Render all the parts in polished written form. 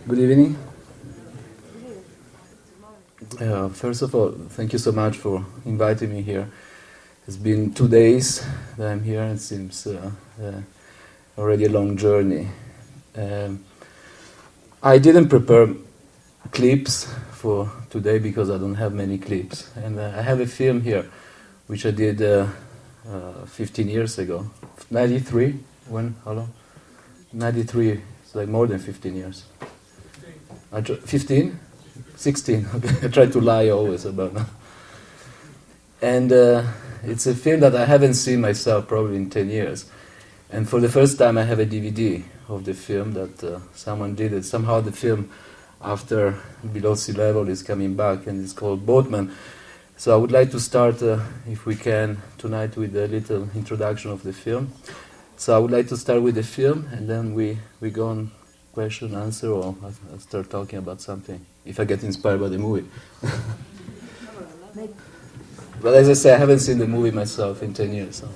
Good evening. First of all, thank you so much for inviting me here. It's been 2 days that I'm here, and it seems already a long journey. I didn't prepare clips for today because I don't have many clips. And I have a film here, which I did 15 years ago. 93? How long? 93, it's like more than 15 years. 15? 16, okay. I try to lie always about that. And it's a film that I haven't seen myself probably in 10 years. And for the first time I have a DVD of the film that someone did it. Somehow the film, after Below Sea Level, is coming back, and it's called Boatman. So I would like to start, if we can, tonight with a little introduction of the film. So I would like to start with the film, and then we go on question, answer, or I'll start talking about something, if I get inspired by the movie. But as I say, I haven't seen the movie myself in 10 years. So.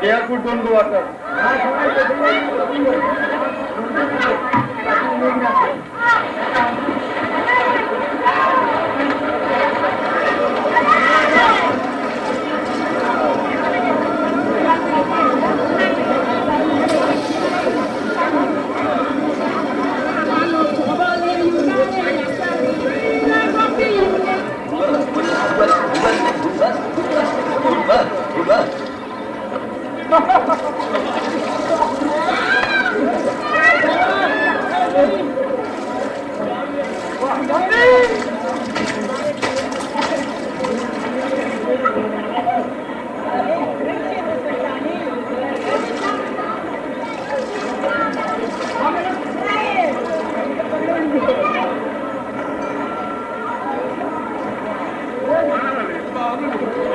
Careful, don't go water.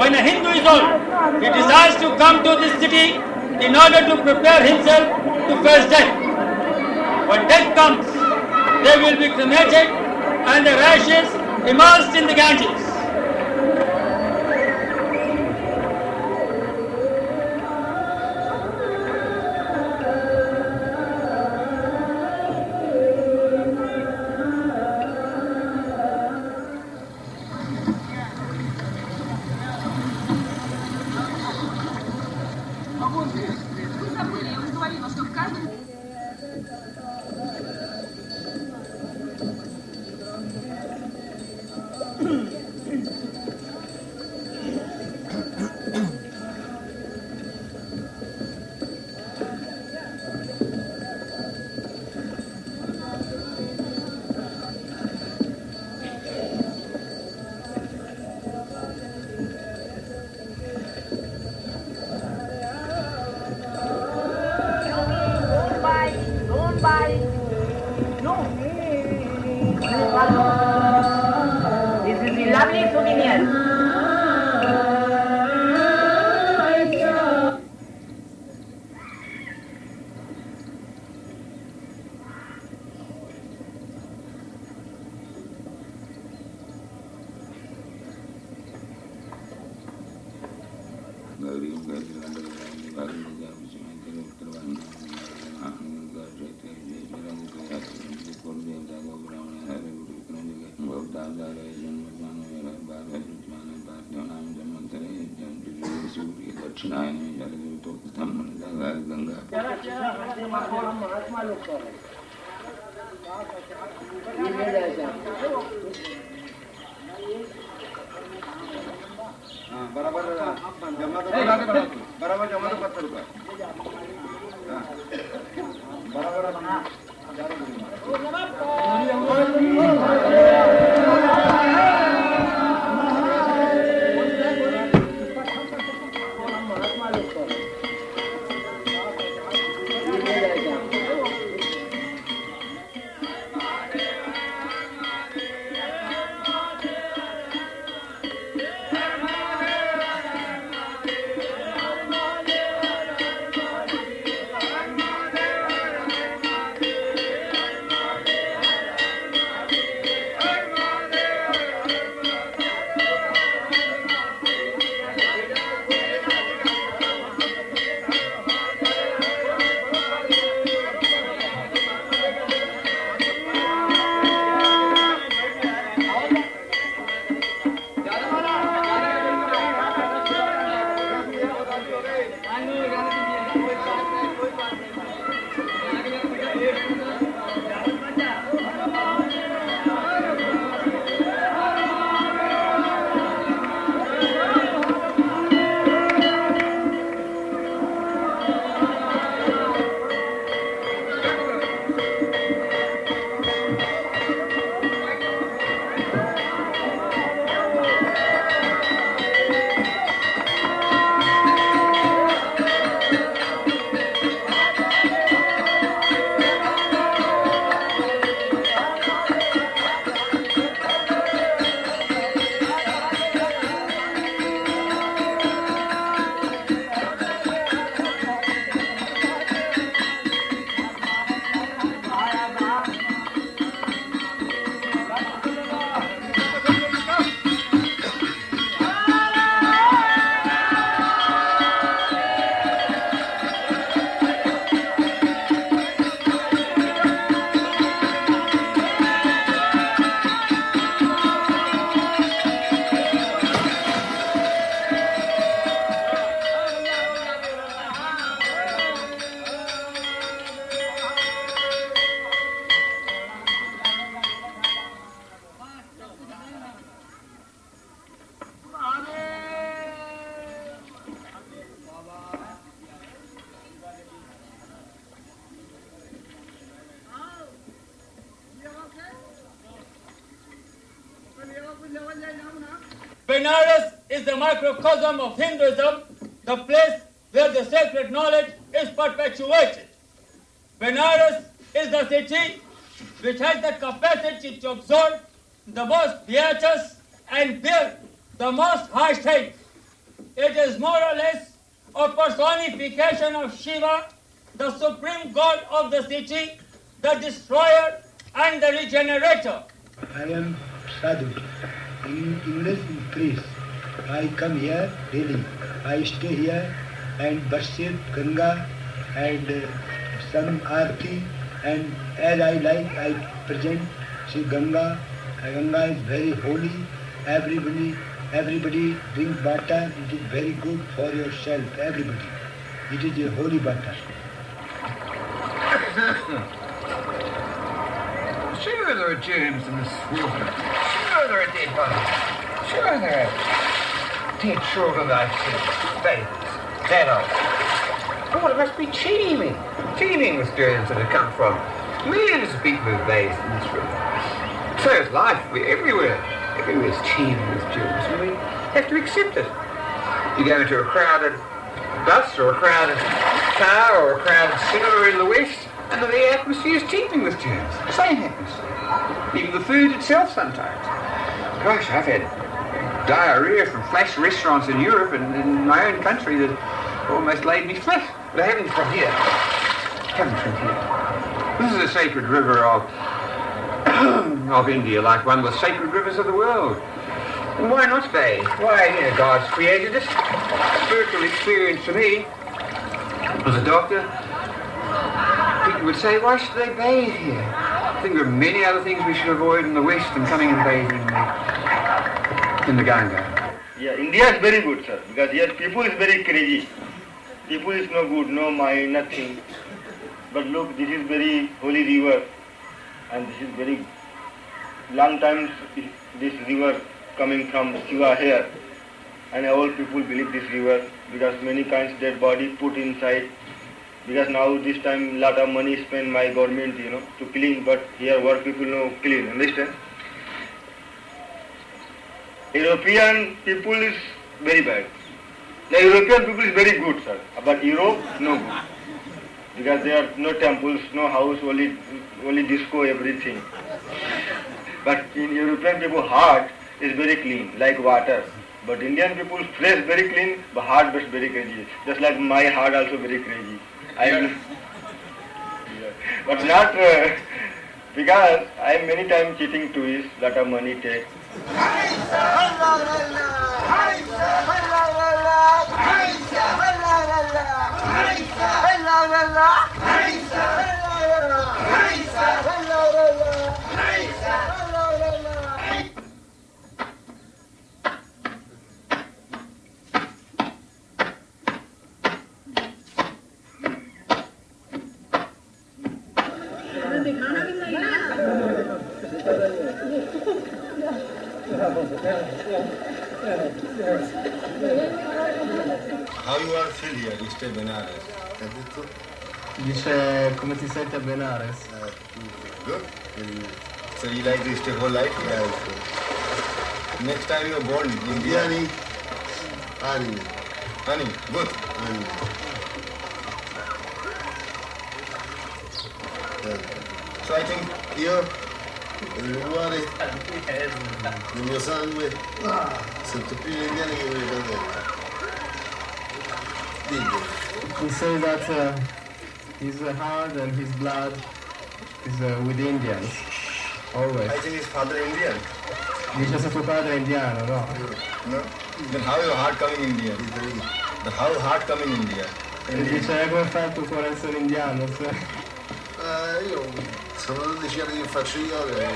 When a Hindu is old, he desires to come to this city in order to prepare himself to face death. When death comes, they will be cremated and their ashes immersed in the Ganges. This is a lovely souvenir. Benares is the microcosm of Hinduism, the place where the sacred knowledge is perpetuated. Benares is the city which has the capacity to absorb the most beatus and bear the most high strength. It is more or less a personification of Shiva, the supreme god of the city, the destroyer and the regenerator. I am Sadhu. In English in Greece. I come here daily. I stay here and worship Ganga and some Aarti, and as I like I present Sri Ganga. Ganga is very holy. Everybody drink water. It is very good for yourself. Everybody. It is a holy water. Sure there are germs in this water. Sure there are dead bodies. Sure there are dead children I've seen. Babies. Adults. God, it must be teeming with germs that have come from millions of people who've bathed in this river. So is life. We're everywhere. Everywhere's teeming with germs, and we have to accept it. You go into a crowded bus or a crowded car or a crowded cinema in the West, And the atmosphere is teeming with germs. Same atmosphere. Even the food itself sometimes. Gosh, I've had diarrhea from flash restaurants in Europe and in my own country that almost laid me flat. But I haven't from here. This is a sacred river of India, like one of the sacred rivers of the world. And why not bathe? Why, God's created it. Spiritual experience for me. As a doctor, people would say, why should they bathe here? I think there are many other things we should avoid in the West than coming and bathing in the Ganga. Yeah, India is very good, sir, because here people is very crazy. People is no good, no mind, nothing. But look, this is very holy river, and this is very long time this river coming from Shiva here, and all people believe this river because many kinds dead body put inside. Because now this time lot of money spent by government, to clean, but here work people no clean, understand? European people is very bad. The European people is very good, sir, but Europe no good. Because there are no temples, no house, only disco, everything. But in European people, heart is very clean, like water. But Indian people, flesh very clean, but heart is very crazy. Just like my heart also very crazy. But not because I am many times cheating tourists, lot of money take. How you are feel here? You stay Benares. Dice come ti senti a Benares? Good. So you like to stay whole life? Yeah. Next time you are born in India. Honey. Good. So I think io il cuore del mio sangue sento più gli indiani che i miei fratelli. He says that his heart and his blood is with Indians, always. I think his father Indian. Dice se tuo padre è indiano, no? No. Then how your heart coming Indian? Then how heart coming India? E dice come fa il tuo cuore a essere indiano? Io sono 12 anni che faccio yoga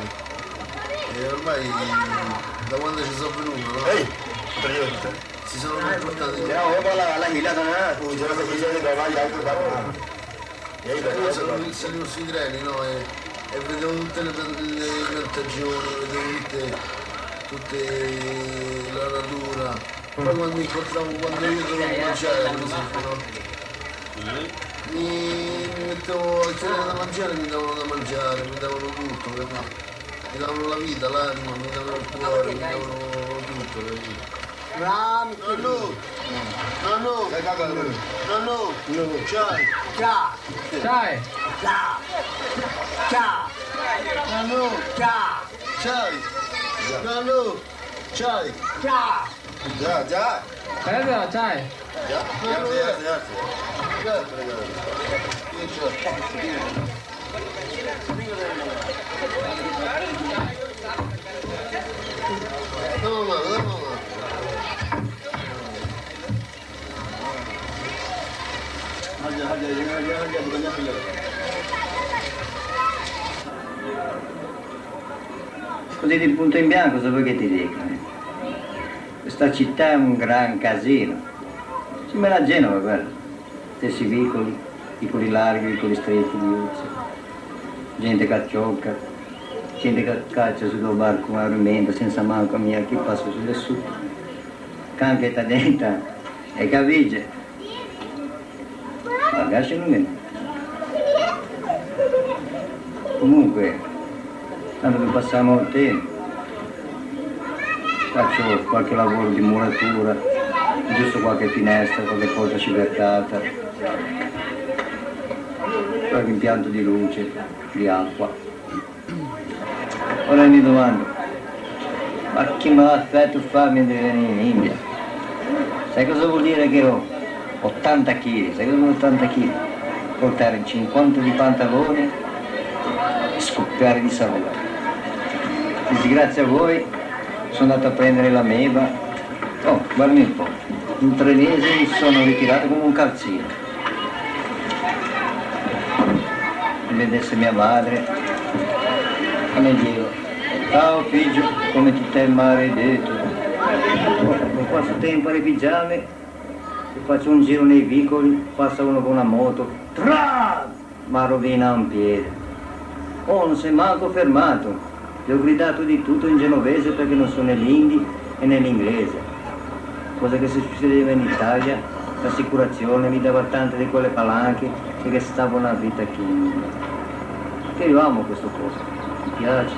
e ormai da quando ci sono venuto, no? Si sono comportati. Io salivo sui treni, no? E vedevo tutte le piantagioni, vedevo tutte la natura. Poi quando incontravo, quando io dovevo mangiare, per esempio, no? Mi mettevo a chiedere da mangiare, mi davano da mangiare, mi davano tutto, mi davano la vita, l'anima, mi davano il cuore, mi davano tutto, capito? Nonno, ciao. Così di punto in bianco, cosa vuoi che ti dica? Questa città è un gran casino. Sembra a Genova, guarda. Stessi vicoli larghi, vicoli stretti, viuzzi. Gente che acciocca, gente che caccia sullo barco con armento senza manco a mia chi passa sulle su. Canchetta denta e capisce. Ma lasciano me. Comunque, tanto che passiamo il tempo, faccio qualche lavoro di muratura, giusto qualche finestra, qualche porta scivercata. qualche impianto di luce, di acqua. Ora mi domando, ma che mi ha fatto fare mentre venivo in India? Sai cosa vuol dire che ho 80 kg? Sai cosa vuol dire 80 kg? Portare 50 di pantaloni e scoppiare di salute. Grazie a voi sono andato a prendere la meba. Oh, guarda un po', in 3 mesi mi sono ritirato come un calzino. Mi vedesse mia madre e mi dico, ciao figlio, come ti stai maledetto? Mi passo tempo alle pigiame, faccio un giro nei vicoli, passa uno con una moto, ma rovina un piede. Oh, non si è manco fermato. Gli ho gridato di tutto in genovese perché non so né l'indi e né l'inglese. Cosa che se succedeva in Italia, l'assicurazione mi dava tante di quelle palanche che stavo una vita che io amo questo posto, mi piace.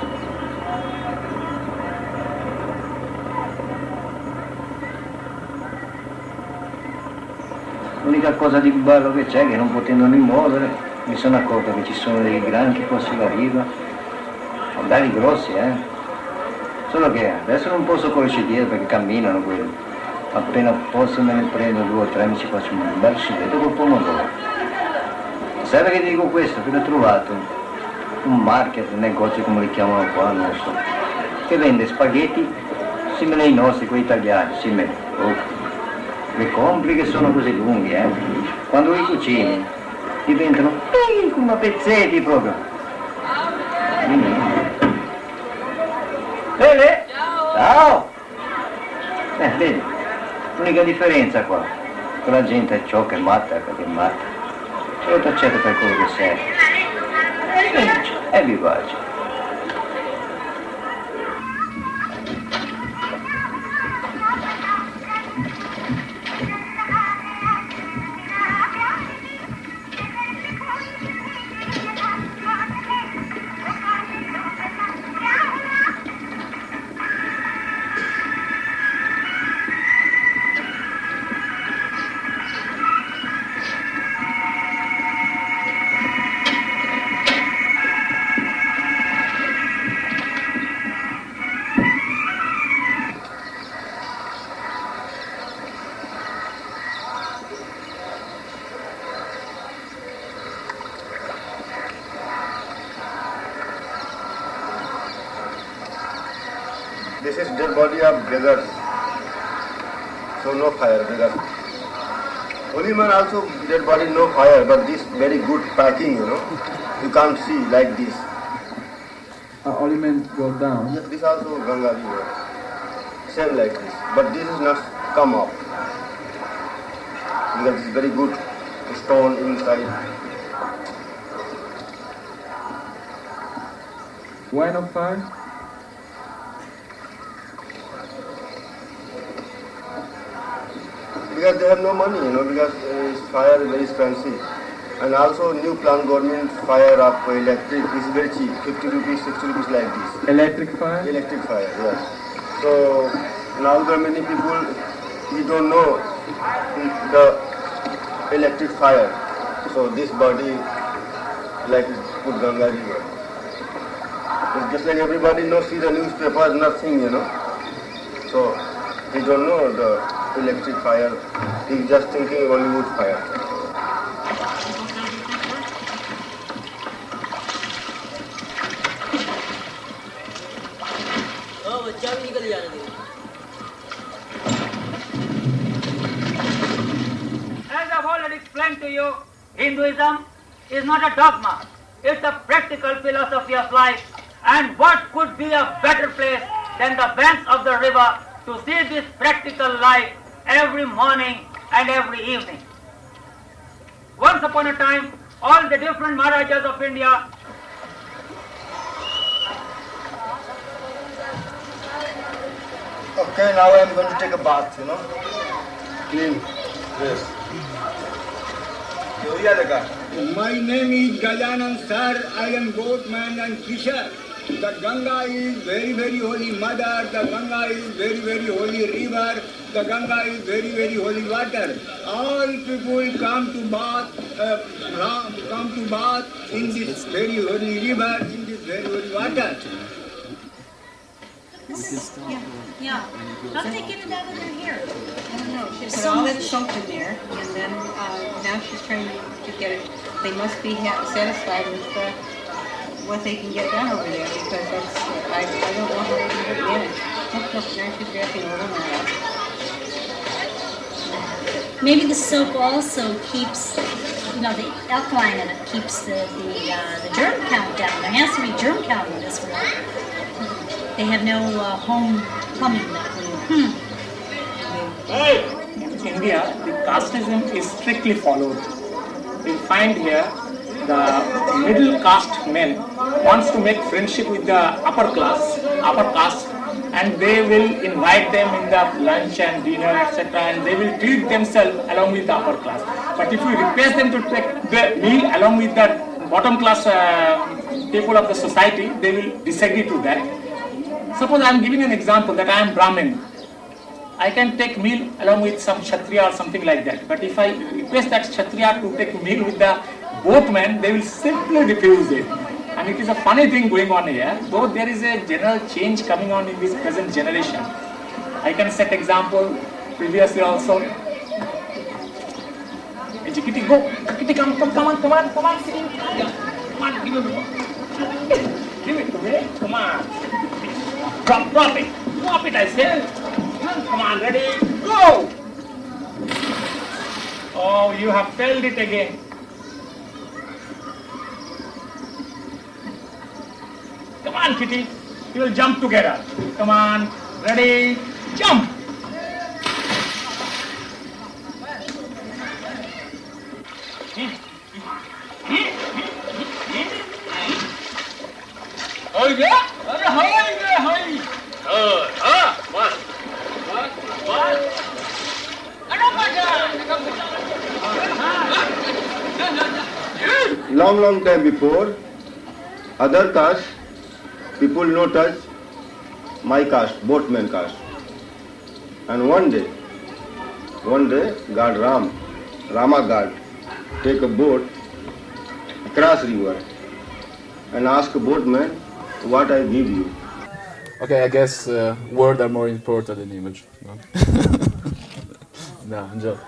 L'unica cosa di bello che c'è è che non potendomi muovere mi sono accorto che ci sono dei granchi qua sulla riva. Fondali grossi, Solo che adesso non posso correre dietro perché camminano quelli. Appena posso me ne prendo 2 o 3 e mi ci faccio un bel sughetta col pomodoro. Sai perché ti dico questo? Perché ho trovato un market, un negozio come li chiamano qua, non so, che vende spaghetti simili ai nostri, quelli italiani, simili. Oh. Le compri che sono così lunghi, Quando li cucini diventano come pezzetti proprio. Lele? Ciao! Vedi, l'unica differenza qua, che la gente è ciò che è matta, perché è matta. E io ti accetto per quello che sei. E vivace. This is dead body of beggars. So no fire, beggars. Only man also dead body, no fire, but this very good packing, You can't see like this. Only men go down. Yes, this also Ganga river. Same like this. But this is not come up. Because it's very good stone inside. Why no fire? Because they have no money, because fire is very expensive. And also new plan government fire up electric is very cheap, 50 rupees, 60 rupees like this. Electric fire? Electric fire, yes. So now there are many people, we don't know the electric fire. So this body like put Ganga river. It's just like everybody knows, see the newspaper, nothing, So we don't know the electric fire, he's just thinking only wood fire. As I've already explained to you, Hinduism is not a dogma, it's a practical philosophy of life. And what could be a better place than the banks of the river to see this practical life every morning and every evening. Once upon a time, all the different Maharajas of India Okay, now I am going to take a bath, Clean. Yes. My name is Gajanan sir, I am boatman and fisher. The Ganga is very, very holy mother, the Ganga is very, very holy river, the Ganga is very, very holy water. All people come to bath in this very holy river, in this very holy water. Yeah. How do they get it out of their hair? I don't know. She put all that soap in there, and then now she's trying to get it. They must be satisfied with what they can get done over there, because that's I don't know how they can manage. Look, now she's wrapping a little more up. Maybe the soap also keeps, the alkaline in it keeps the germ count down. There has to be germ count in this world. They have no home plumbing. In India, the casteism is strictly followed. We find here the middle caste men wants to make friendship with the upper caste, and they will invite them in the lunch and dinner, etc., and they will treat themselves along with the upper class. But if we request them to take the meal along with the bottom class people of the society, they will disagree to that. Suppose I am giving an example that I am Brahmin. I can take meal along with some Kshatriya or something like that. But if I request that Kshatriya to take meal with the boatmen, they will simply refuse it. And it is a funny thing going on here, though there is a general change coming on in this present generation. I can set example previously also. Hey, Kitty, go. Kitty, come on, come on, sitting. Come on, give it to me. Come on. Drop it, I said. Come on, ready, go! Oh, you have failed it again. Come on, Kitty, we will jump together. Come on, ready, jump! Oh yeah? Long time before, other caste people no touch my caste, boatman caste. And one day, God Rama God, take a boat, cross river, and ask a boatman, what I give you. Okay, I guess words are more important than image. No, no, I'm joking.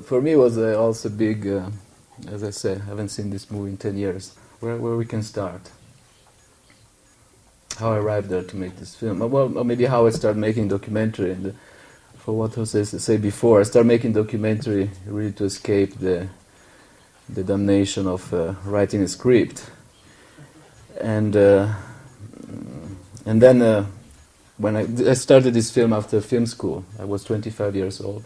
For me it was also big, as I say, I haven't seen this movie in 10 years. Where we can start? How I arrived there to make this film. Well, or maybe how I started making documentary. And for what Jose said before, I started making documentary really to escape the damnation of writing a script. And then when I started this film after film school, I was 25 years old.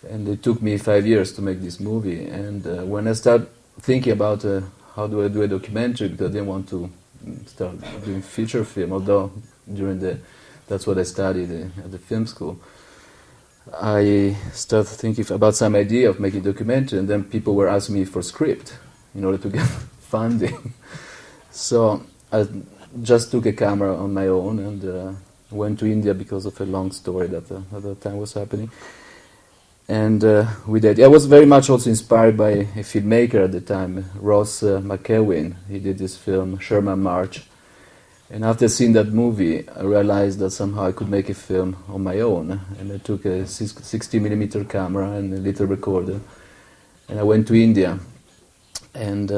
And it took me 5 years to make this movie. And when I started thinking about how do I do a documentary, because I didn't want to start doing feature film, although that's what I studied at the film school. I started thinking about some idea of making a documentary, and then people were asking me for script in order to get funding. So I just took a camera on my own and went to India because of a long story that at that time was happening. And with that, I was very much also inspired by a filmmaker at the time, Ross McElwin. He did this film, Sherman March. And after seeing that movie, I realized that somehow I could make a film on my own. And I took a 60mm camera and a little recorder. And I went to India. And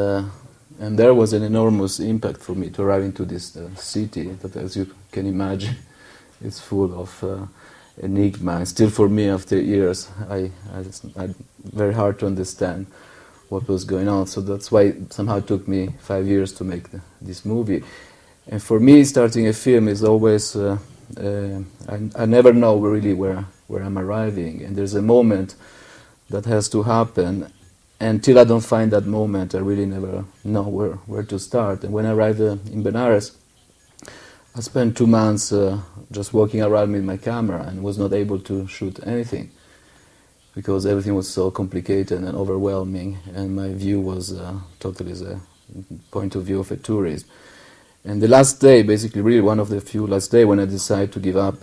there was an enormous impact for me to arrive into this city that, as you can imagine, is full of enigma. And still for me, after years, I very hard to understand what was going on. So that's why somehow it took me 5 years to make this movie. And for me, starting a film is always, I never know really where I'm arriving. And there's a moment that has to happen. Until I don't find that moment, I really never know where to start. And when I arrived in Benares, I spent 2 months just walking around with my camera and was not able to shoot anything because everything was so complicated and overwhelming, and my view was totally the point of view of a tourist. And the last day, basically, really one of the few last day when I decided to give up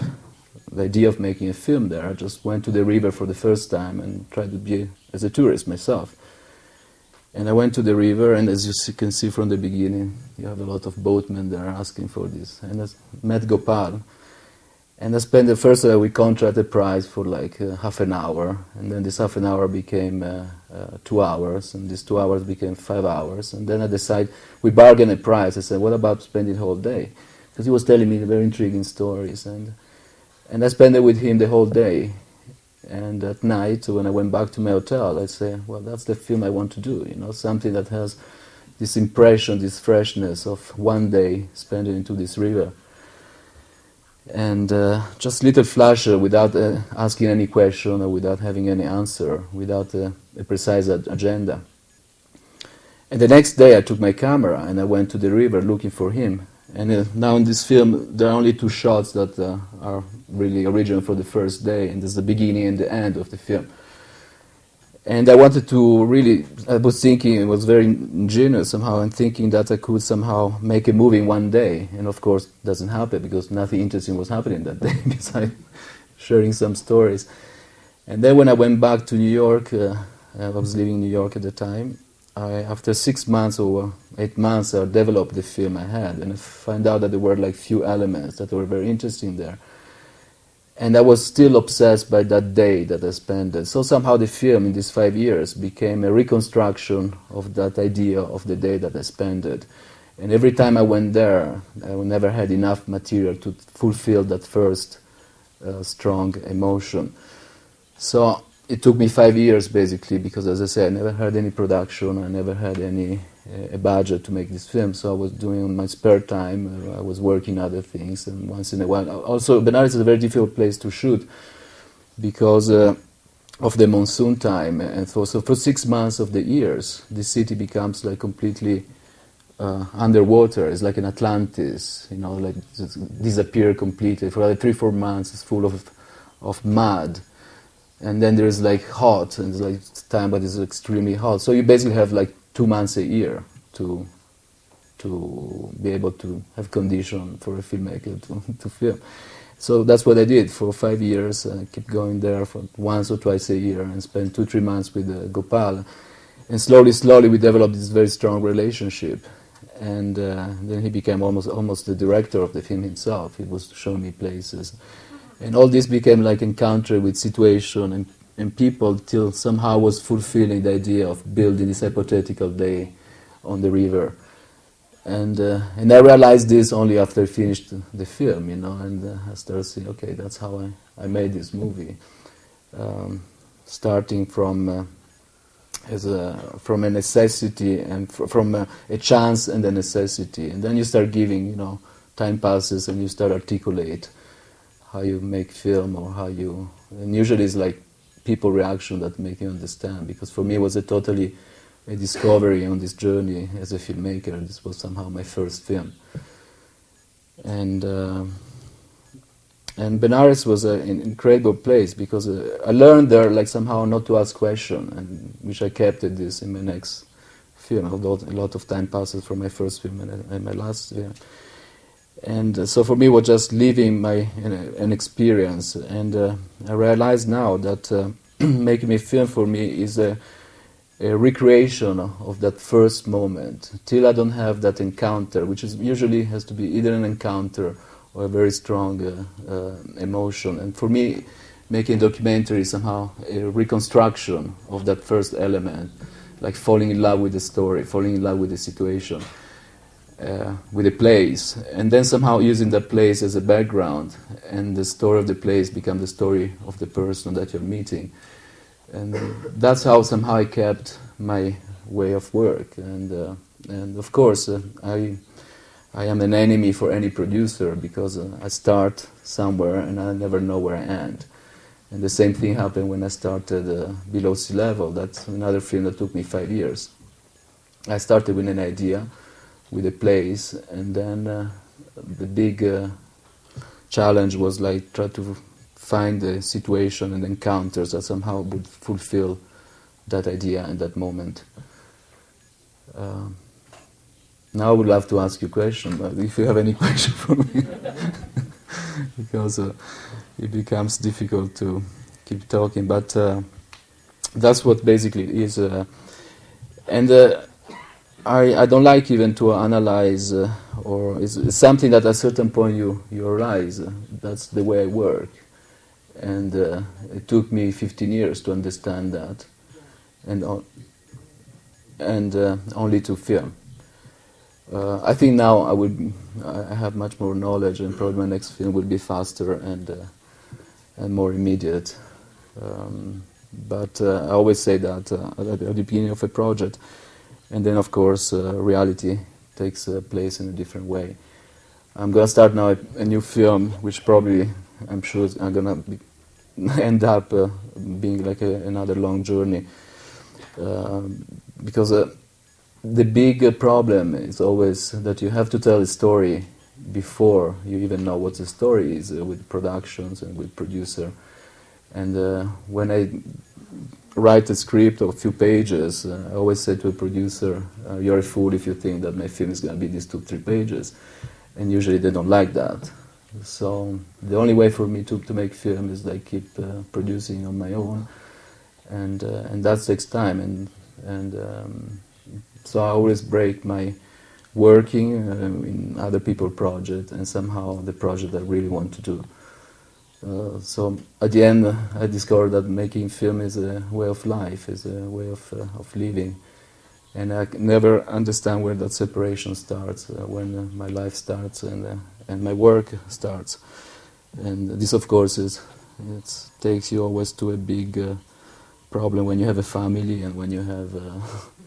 the idea of making a film there, I just went to the river for the first time and tried to be as a tourist myself. And I went to the river, and as you can see from the beginning, you have a lot of boatmen there asking for this. And I met Gopal, and I spent the first we contracted a price for like half an hour, and then this half an hour became 2 hours, and these 2 hours became 5 hours, and then I decided, we bargained a price. I said, what about spending the whole day? Because he was telling me very intriguing stories, and I spent it with him the whole day. And at night, when I went back to my hotel, I said, well, that's the film I want to do, you know, something that has this impression, this freshness of one day spent into this river. And just little flasher without asking any question or without having any answer, without a precise agenda. And the next day I took my camera and I went to the river looking for him. And now in this film there are only 2 shots that are really original for the first day, and this is the beginning and the end of the film. And I wanted to really, I was thinking, it was very ingenious somehow, and thinking that I could somehow make a movie in one day. And of course it doesn't happen because nothing interesting was happening that day besides sharing some stories. And then when I went back to New York, I was living in New York at the time, after 6 months or 8 months I developed the film I had, and I found out that there were like few elements that were very interesting there. And I was still obsessed by that day that I spent there. So somehow the film in these 5 years became a reconstruction of that idea of the day that I spent it. And every time I went there, I never had enough material to fulfill that first strong emotion. So it took me 5 years basically, because as I said, I never had any production, I never had any a budget to make this film, so I was doing on my spare time, I was working other things, and once in a while. Also, Benares is a very difficult place to shoot because of the monsoon time, and so for 6 months of the years, the city becomes like completely underwater. It's like an Atlantis, you know, like disappear completely. For like 3-4 months, it's full of mud. And then there's like hot, and it's like time, but it's extremely hot. So you basically have like 2 months a year to be able to have condition for a filmmaker to film. So that's what I did for 5 years. I kept going there for once or twice a year and spent 2-3 months with Gopal. And slowly we developed this very strong relationship. And then he became almost the director of the film himself. He was showing me places. And all this became like encounter with situation and people, till somehow was fulfilling the idea of building this hypothetical day on the river. And I realized this only after I finished the film, you know, and I started saying, okay, that's how I made this movie. Starting from a necessity and from a chance and a necessity. And then you start giving, you know, time passes and you start articulate how you make film or how you... And usually it's like people reaction that make you understand, because for me it was totally a discovery on this journey as a filmmaker. This was somehow my first film. And Benares was an incredible place because I learned there like somehow not to ask questions, and which I kept at this in my next film, although a lot of time passes from my first film and my last film. And so for me it was just living an experience, and I realize now that making a film for me is a recreation of that first moment. Till I don't have that encounter, which is usually has to be either an encounter or a very strong emotion. And for me, making a documentary is somehow a reconstruction of that first element, like falling in love with the story, falling in love with the situation. With a place, and then somehow using that place as a background, and the story of the place becomes the story of the person that you're meeting. And that's how somehow I kept my way of work. And of course, I am an enemy for any producer, because I start somewhere and I never know where I end. And the same thing happened when I started Below Sea Level. That's another film that took me 5 years. I started with an idea, with a place, and then the big challenge was like try to find a situation and encounters that somehow would fulfill that idea in that moment. Now I would love to ask you a question, but if you have any question for me, because it becomes difficult to keep talking. But that's what basically it is. I don't like even to analyze, or it's something that at a certain point you realize that's the way I work. And it took me 15 years to understand that, and only to film. I think now I have much more knowledge, and probably my next film will be faster and more immediate. But I always say that at the beginning of a project, and then of course reality takes place in a different way. I'm going to start now a new film, which probably I'm sure is going to end up being like another long journey, because the big problem is always that you have to tell a story before you even know what the story is, with productions and with producer. And when I write a script of a few pages, I always say to a producer, you're a fool if you think that my film is going to be these 2-3 pages. And usually they don't like that. So the only way for me to make film is like keep producing on my own, and that takes time. And so I always break my working in other people's projects and somehow the project I really want to do. So at the end, I discovered that making film is a way of life, is a way of living. And I never understand where that separation starts, when my life starts and my work starts. And this, of course, it takes you always to a big problem when you have a family and when you have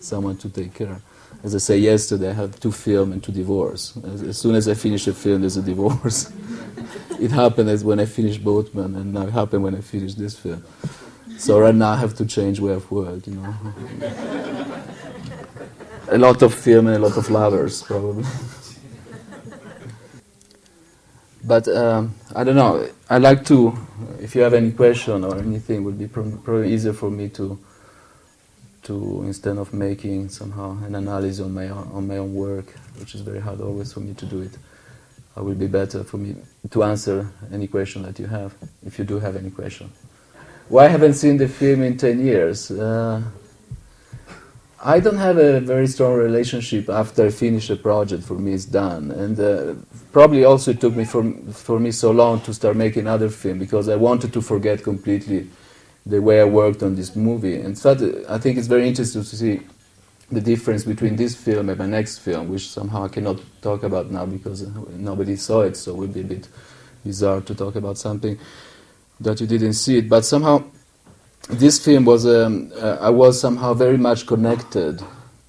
someone to take care. As I say yesterday, I have 2 films and 2 divorces. As soon as I finish a film, there's a divorce. It happened as when I finished Boatman, and now it happened when I finished this film. So right now I have to change way of work, you know. A lot of film and a lot of lovers, probably. But I don't know. I like to, if you have any question or anything, it would be probably easier for me to instead of making somehow an analysis on my own work, which is very hard always for me to do it. It will be better for me to answer any question that you have, if you do have any question. Why I haven't seen the film in 10 years? I don't have a very strong relationship after I finish a project. For me, it's done, and probably also it took me for me so long to start making other film because I wanted to forget completely the way I worked on this movie. And so I think it's very interesting to see the difference between this film and my next film, which somehow I cannot talk about now because nobody saw it, so it would be a bit bizarre to talk about something that you didn't see it. But somehow this film was, I was somehow very much connected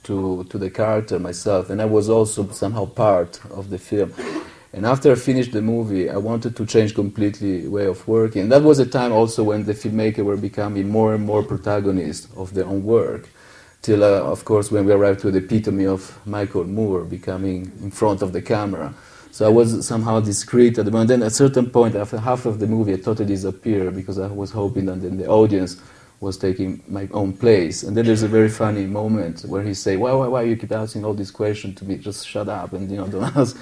to the character myself, and I was also somehow part of the film. And after I finished the movie, I wanted to change completely way of working. And that was a time also when the filmmakers were becoming more and more protagonists of their own work, till, of course, when we arrived to the epitome of Michael Moore becoming in front of the camera. So I was somehow discreet at the moment. Then at a certain point, after half of the movie, I totally disappeared because I was hoping that then the audience was taking my own place. And then there's a very funny moment where he say, why you keep asking all these questions to me? Just shut up and don't ask.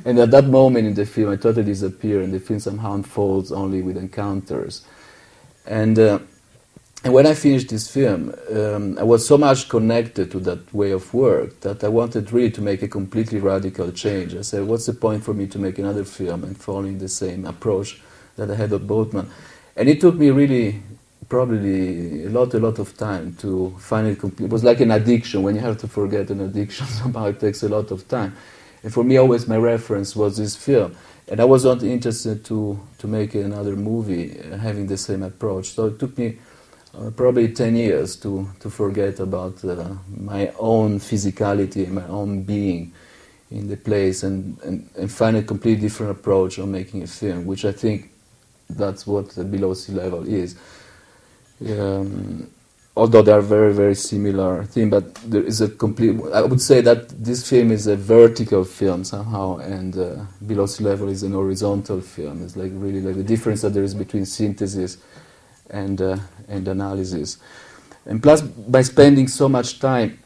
And at that moment in the film, I totally disappear, and the film somehow unfolds only with encounters. And when I finished this film, I was so much connected to that way of work that I wanted really to make a completely radical change. I said, what's the point for me to make another film and following the same approach that I had at Boatman? And it took me really probably a lot of time to finally complete. It was like an addiction. When you have to forget an addiction, somehow it takes a lot of time. And for me, always my reference was this film. And I was not interested to make another movie having the same approach. So it took me probably 10 years to forget about my own physicality and my own being in the place and find a completely different approach on making a film, which I think that's what Below Sea Level is. Although they are very, very similar thing, but there is a complete. I would say that this film is a vertical film somehow, and Below Sea Level is an horizontal film. It's like really like the difference that there is between synthesis and analysis. And plus, by spending so much time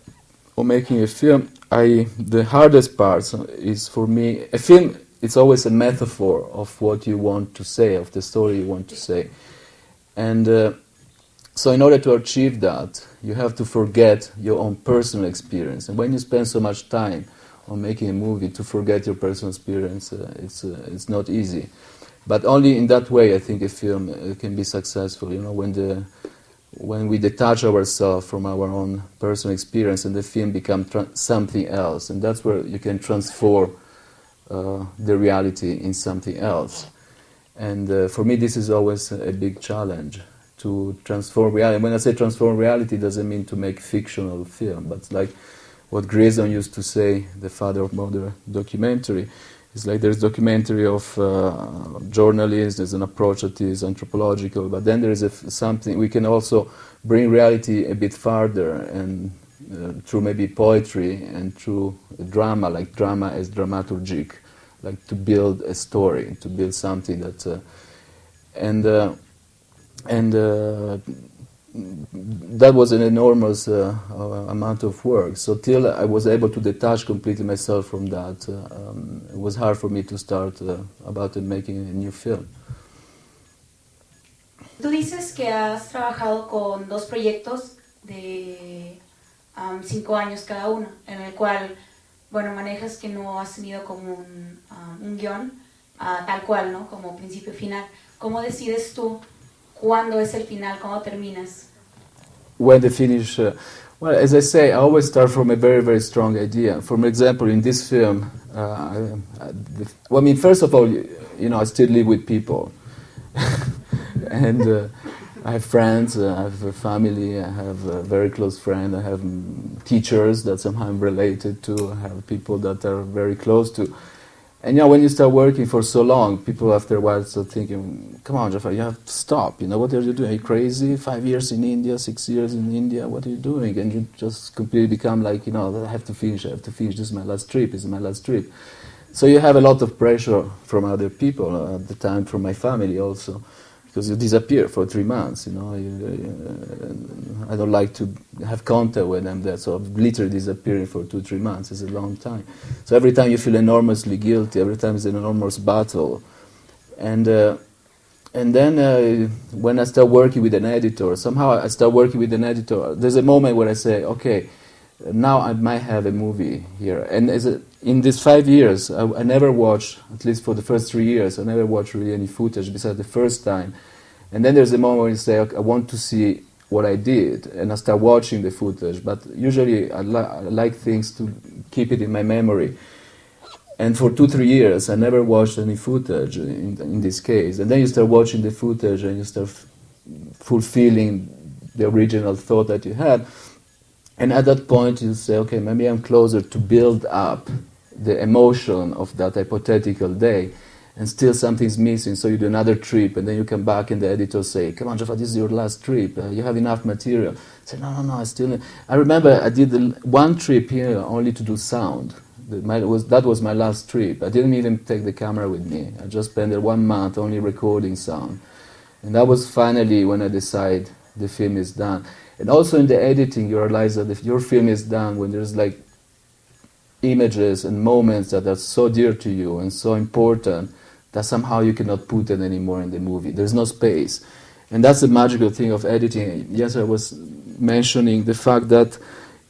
of making a film, the hardest part is for me, a film, it's always a metaphor of what you want to say, of the story you want to say. And so in order to achieve that, you have to forget your own personal experience. And when you spend so much time on making a movie, to forget your personal experience, it's not easy. But only in that way, I think a film can be successful. You know, when we detach ourselves from our own personal experience, and the film becomes something else, and that's where you can transform the reality in something else. And for me, this is always a big challenge, to transform reality. When I say transform reality, it doesn't mean to make fictional film, but like what Grayson used to say, the father of modern documentary. It's like there's documentary of journalists, there's an approach that is anthropological, but then there is something, we can also bring reality a bit farther, and through maybe poetry and through drama, like drama as dramaturgic, like to build a story, to build something that... that was an enormous amount of work. So till I was able to detach completely myself from that, it was hard for me to start about making a new film. Tú dices que has trabajado con dos proyectos de 5 años cada uno, en el cual, bueno, manejas que no has tenido como un guión tal cual, ¿no? Como principio y final. ¿Cómo decides tú cuándo es el final, cuándo terminas? When the finish, well, as I say, I always start from a very, very strong idea. For example, in this film, well, I mean, first of all, you know, I still live with people. And I have friends, I have a family, I have a very close friend, I have teachers that somehow I'm related to, I have people that are very close to. And you know, when you start working for so long, people after a while start thinking, come on, Gianfranco, you have to stop. You know, what are you doing? Are you crazy? 5 years in India, 6 years in India, what are you doing? And you just completely become like, you know, I have to finish, this is my last trip, So you have a lot of pressure from other people, at the time from my family also, because you disappear for 3 months, you know. I don't like to have contact with them there, so literally disappearing for 2-3 months is a long time. So every time you feel enormously guilty, every time it's an enormous battle. And then when I start working with an editor, there's a moment where I say, okay, now I might have a movie here. And in these 5 years, I never watched, at least for the first 3 years, I never watched really any footage besides the first time. And then there's a moment where you say, okay, I want to see what I did, and I start watching the footage. But usually I like things to keep it in my memory. And for 2-3 years, I never watched any footage in this case. And then you start watching the footage and you start fulfilling the original thought that you had. And at that point, you say, okay, maybe I'm closer to build up the emotion of that hypothetical day, and still something's missing, so you do another trip, and then you come back and the editor say, come on, Gianfranco, this is your last trip, you have enough material. I say, no, I remember I did one trip here only to do sound. That was my last trip. I didn't even take the camera with me. I just spent 1 month only recording sound. And that was finally when I decided the film is done. And also in the editing, you realize that if your film is done, when there's like images and moments that are so dear to you and so important, that somehow you cannot put it anymore in the movie. There's no space. And that's the magical thing of editing. Yes, I was mentioning the fact that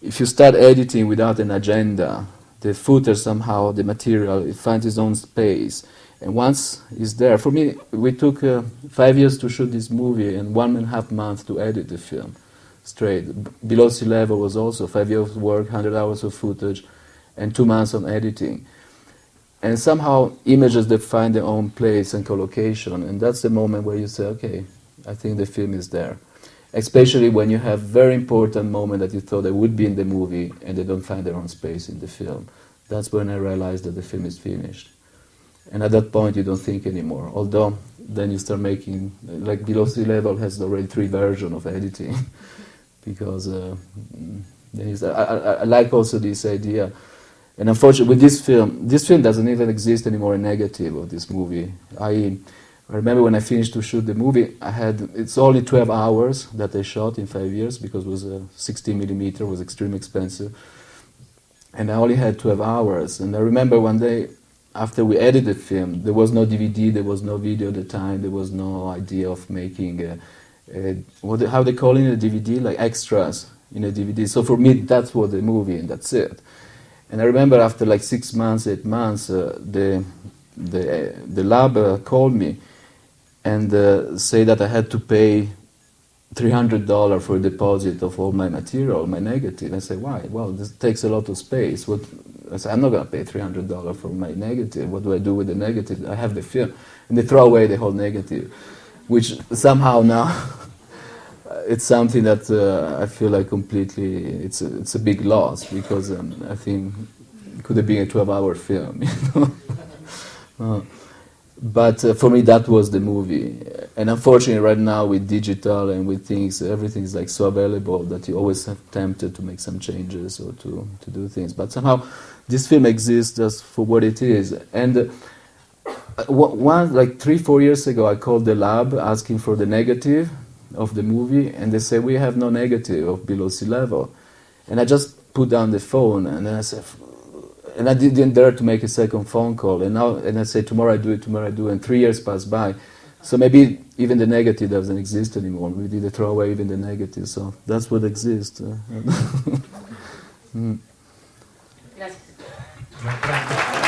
if you start editing without an agenda, the footage somehow, the material, it finds its own space. And once it's there, for me, we took 5 years to shoot this movie and 1.5 months to edit the film straight. Below Sea Level was also 5 years of work, 100 hours of footage, and 2 months on editing. And somehow images that find their own place and collocation, and that's the moment where you say, okay, I think the film is there. Especially when you have very important moments that you thought they would be in the movie and they don't find their own space in the film. That's when I realized that the film is finished. And at that point you don't think anymore, although then you start making, like Below Sea Level has already 3 versions of editing, because I like also this idea. And unfortunately, with this film doesn't even exist anymore in negative of this movie. I remember when I finished to shoot the movie, it's only 12 hours that I shot in 5 years, because it was a 16mm, was extremely expensive. and I only had 12 hours. And I remember one day, after we edited the film, there was no DVD, there was no video at the time, there was no idea of making how they call it a DVD, like extras in a DVD. So for me, that's what the movie, and that's it. And I remember after like 6 months, 8 months, the lab called me and say that I had to pay $300 for a deposit of all my material, my negative. I said, why? Well, this takes a lot of space. I said, I'm not going to pay $300 for my negative. What do I do with the negative? I have the film. And they throw away the whole negative, which somehow now it's something that I feel like completely, it's a big loss, because I think it could have been a 12-hour film, you know. But for me, that was the movie. And unfortunately, right now with digital and with things, everything is like so available that you always have tempted to make some changes or to do things. But somehow, this film exists just for what it is. And like 3-4 years ago, I called the lab asking for the negative of the movie, and they said, we have no negative of Below Sea Level. And I just put down the phone, and then I said, and I didn't dare to make a second phone call. And I say, tomorrow I do it, and 3 years pass by. So maybe even the negative doesn't exist anymore. We did throw away even the negative. So that's what exists. Gracias.